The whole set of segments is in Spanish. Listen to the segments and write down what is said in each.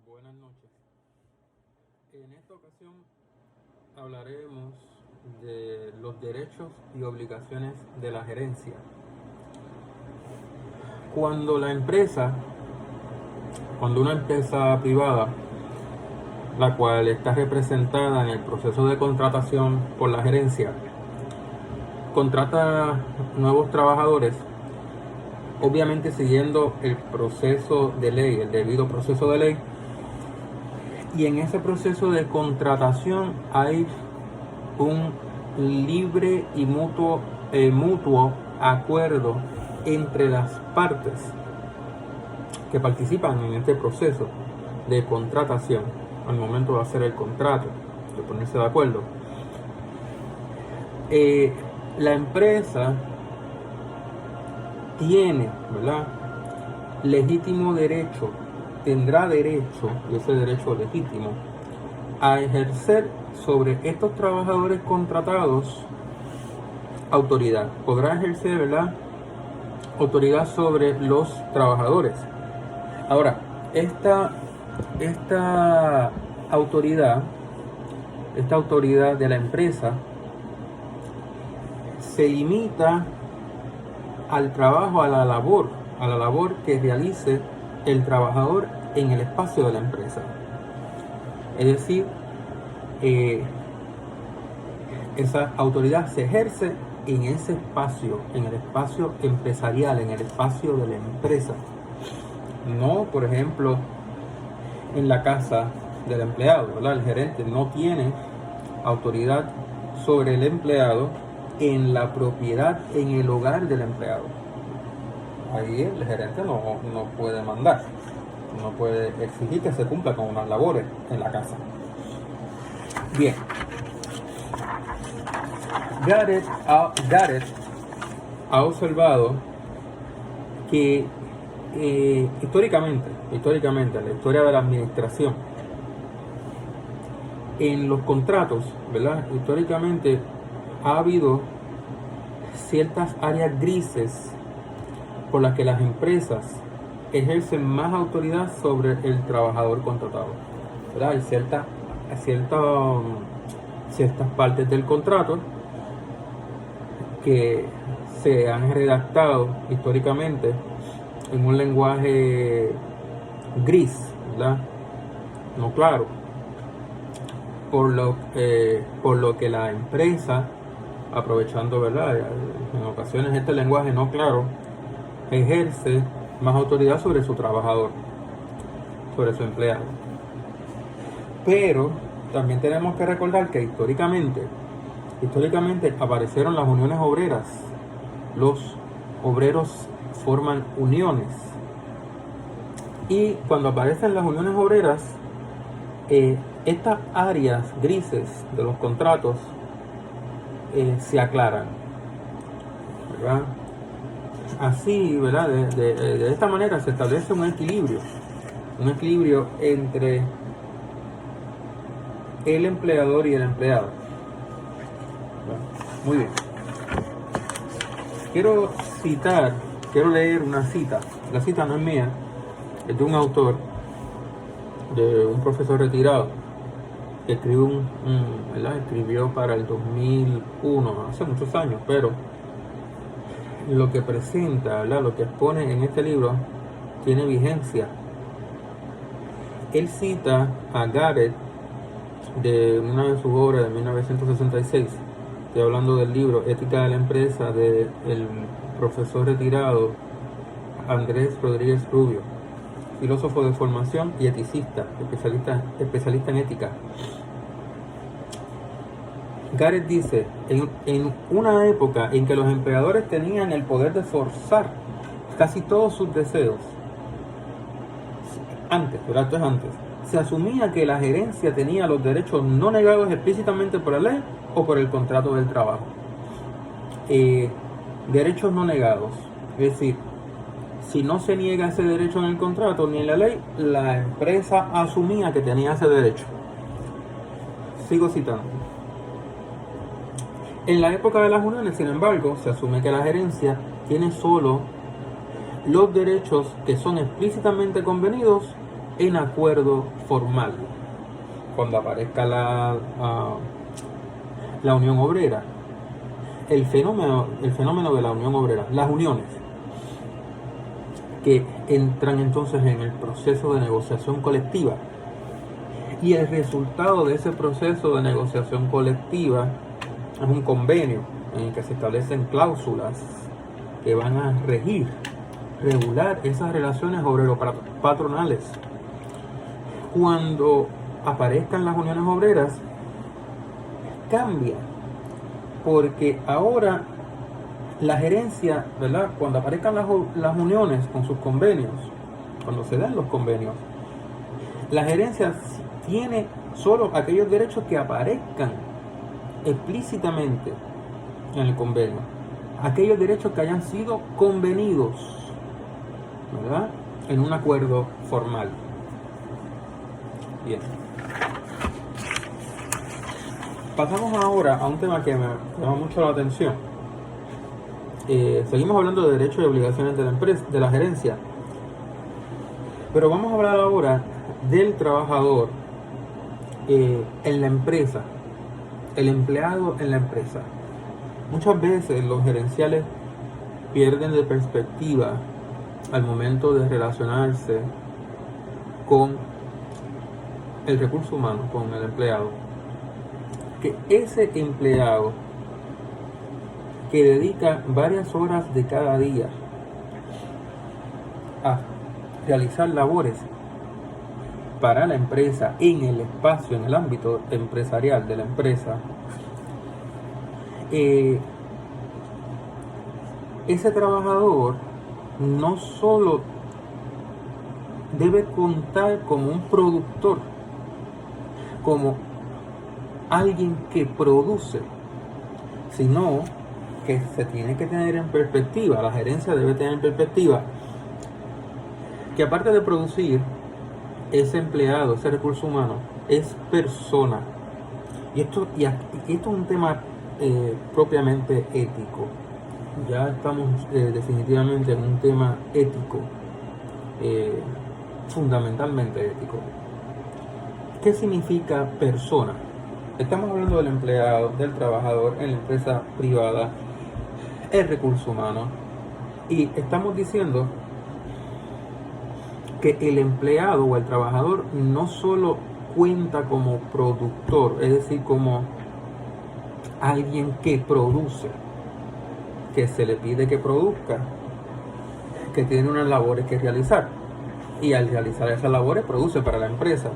Buenas noches. En esta ocasión hablaremos de los derechos y obligaciones de la gerencia. Cuando una empresa privada, la cual está representada en el proceso de contratación por la gerencia, contrata nuevos trabajadores, obviamente siguiendo el proceso de ley, el debido proceso de ley. Y en ese proceso de contratación hay un libre y mutuo acuerdo entre las partes que participan en este proceso de contratación al momento de hacer el contrato, de ponerse de acuerdo. La empresa tiene, ¿verdad?, tendrá derecho, y ese derecho legítimo, a ejercer sobre estos trabajadores contratados autoridad. Podrá ejercer, ¿verdad?, autoridad sobre los trabajadores. Ahora, esta autoridad de la empresa se limita al trabajo, a la labor que realice el trabajador en el espacio de la empresa. Es decir, esa autoridad se ejerce en ese espacio, en el espacio empresarial, en el espacio de la empresa. No, por ejemplo, en la casa del empleado, ¿verdad? El gerente no tiene autoridad sobre el empleado en la propiedad, en el hogar del empleado. Ahí el gerente no puede mandar, no puede exigir que se cumpla con unas labores en la casa. Bien. Garrett ha observado que históricamente, la historia de la administración, en los contratos, ¿verdad?, históricamente ha habido ciertas áreas grises por las que las empresas ejercen más autoridad sobre el trabajador contratado, ¿verdad? Hay ciertas partes del contrato que se han redactado históricamente en un lenguaje gris, ¿verdad?, no claro, por lo que la empresa, aprovechando, ¿verdad?, en ocasiones este lenguaje no claro, ejerce más autoridad sobre su trabajador, sobre su empleado. Pero también tenemos que recordar que históricamente aparecieron las uniones obreras. Los obreros forman uniones, y cuando aparecen las uniones obreras, estas áreas grises de los contratos se aclaran, ¿verdad? Así, ¿verdad? De esta manera se establece un equilibrio entre el empleador y el empleado. Muy bien. Quiero leer una cita. La cita no es mía, es de un autor, de un profesor retirado, que escribió para el 2001, hace muchos años, pero lo que presenta, ¿verdad?, lo que expone en este libro tiene vigencia. Él cita a Garrett de una de sus obras de 1966. Estoy hablando del libro Ética de la Empresa, del profesor retirado Andrés Rodríguez Rubio, filósofo de formación y eticista, especialista en ética. Garrett dice: en una época en que los empleadores tenían el poder de forzar casi todos sus deseos, antes, se asumía que la gerencia tenía los derechos no negados explícitamente por la ley o por el contrato del trabajo. Derechos no negados, es decir, si no se niega ese derecho en el contrato ni en la ley, la empresa asumía que tenía ese derecho. Sigo citando. En la época de las uniones, sin embargo, se asume que la gerencia tiene solo los derechos que son explícitamente convenidos en acuerdo formal. Cuando aparezca la unión obrera, el fenómeno de la unión obrera, las uniones que entran entonces en el proceso de negociación colectiva, y el resultado de ese proceso de negociación colectiva es un convenio en el que se establecen cláusulas que van a regular esas relaciones obrero-patronales. Cuando aparezcan las uniones obreras, cambia, porque ahora la gerencia, ¿verdad? Cuando aparezcan las uniones con sus convenios, cuando se dan los convenios, la gerencia tiene solo aquellos derechos que aparezcan explícitamente en el convenio, aquellos derechos que hayan sido convenidos, ¿verdad?, en un acuerdo formal. Bien. Pasamos ahora a un tema que me llama mucho la atención. Seguimos hablando de derechos y obligaciones de la empresa, de la gerencia, pero vamos a hablar ahora del trabajador en la empresa, el empleado en la empresa. Muchas veces los gerenciales pierden de perspectiva al momento de relacionarse con el recurso humano, con el empleado, que ese empleado que dedica varias horas de cada día a realizar labores para la empresa en el espacio, en el ámbito empresarial de la empresa, ese trabajador no solo debe contar como un productor, como alguien que produce, sino que se tiene que tener en perspectiva, la gerencia debe tener en perspectiva que aparte de producir, ese empleado, ese recurso humano, es persona. Y esto es un tema propiamente ético. Ya estamos definitivamente en un tema ético, fundamentalmente ético. ¿Qué significa persona? Estamos hablando del empleado, del trabajador en la empresa privada, el recurso humano, y estamos diciendo que el empleado o el trabajador no solo cuenta como productor, es decir, como alguien que produce, que se le pide que produzca, que tiene unas labores que realizar, y al realizar esas labores produce para la empresa,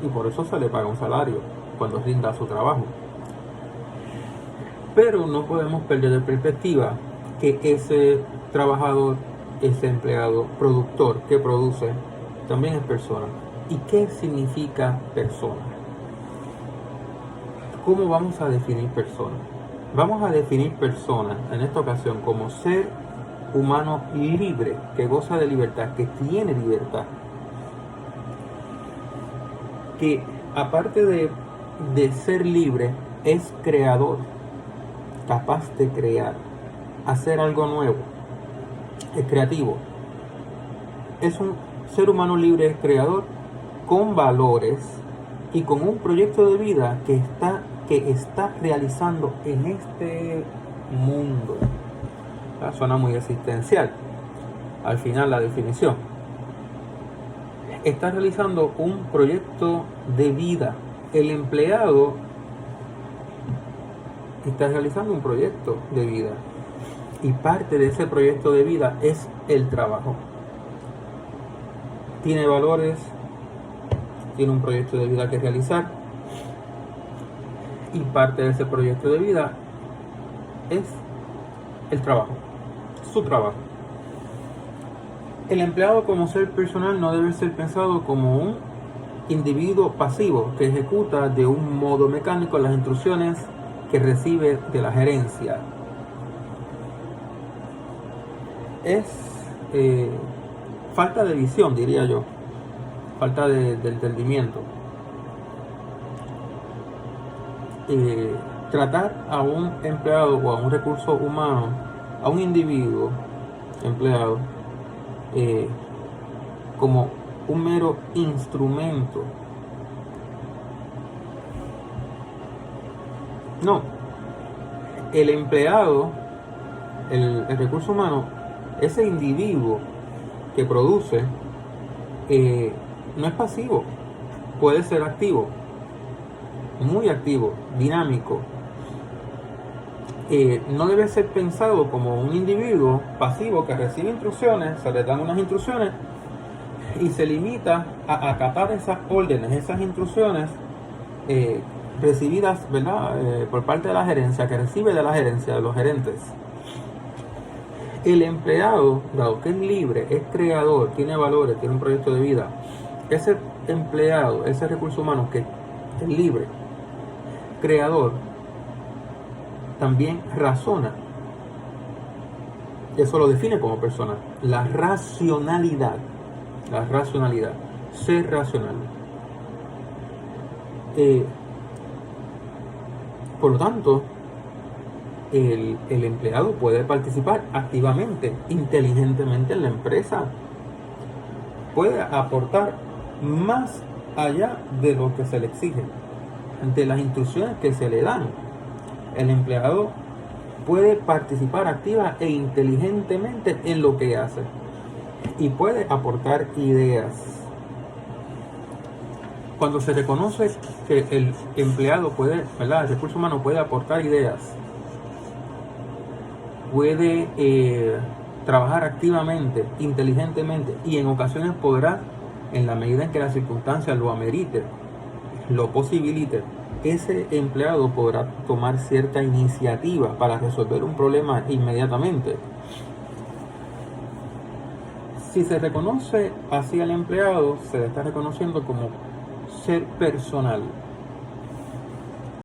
y por eso se le paga un salario cuando rinda su trabajo. Pero no podemos perder de perspectiva que ese trabajador, ese empleado productor que produce, también es persona. ¿Y qué significa persona? ¿Cómo vamos a definir persona? Vamos a definir persona en esta ocasión como ser humano libre, que goza de libertad, que tiene libertad, que aparte de ser libre, es creador, capaz de crear, hacer algo nuevo, es creativo. Es un ser humano libre, es creador, con valores y con un proyecto de vida que está realizando en este mundo. Suena muy existencial al final la definición. Está realizando un proyecto de vida. El empleado está realizando un proyecto de vida, y parte de ese proyecto de vida es el trabajo. Tiene valores, tiene un proyecto de vida que realizar, y parte de ese proyecto de vida es el trabajo, su trabajo. El empleado como ser personal no debe ser pensado como un individuo pasivo que ejecuta de un modo mecánico las instrucciones que recibe de la gerencia. Es falta de visión, diría yo, falta de entendimiento. Tratar a un empleado o a un recurso humano, a un individuo empleado, como un mero instrumento. No, el empleado, el recurso humano, ese individuo que produce, no es pasivo, puede ser activo, muy activo, dinámico. No debe ser pensado como un individuo pasivo que recibe instrucciones, se le dan unas instrucciones y se limita a acatar esas órdenes, esas instrucciones recibidas, ¿verdad? Por parte de la gerencia, que recibe de la gerencia, de los gerentes. El empleado, dado que es libre, es creador, tiene valores, tiene un proyecto de vida, ese empleado, ese recurso humano que es libre, creador, también razona. Eso lo define como persona. La racionalidad, ser racional. Por lo tanto, el empleado puede participar activamente, inteligentemente en la empresa. Puede aportar más allá de lo que se le exige, de las instrucciones que se le dan. El empleado puede participar activa e inteligentemente en lo que hace y puede aportar ideas. Cuando se reconoce que el empleado puede, ¿verdad? El recurso humano puede aportar ideas, puede trabajar activamente, inteligentemente, y en ocasiones podrá, en la medida en que las circunstancias lo ameriten, lo posibilite, ese empleado podrá tomar cierta iniciativa para resolver un problema inmediatamente. Si se reconoce así al empleado, se le está reconociendo como ser personal.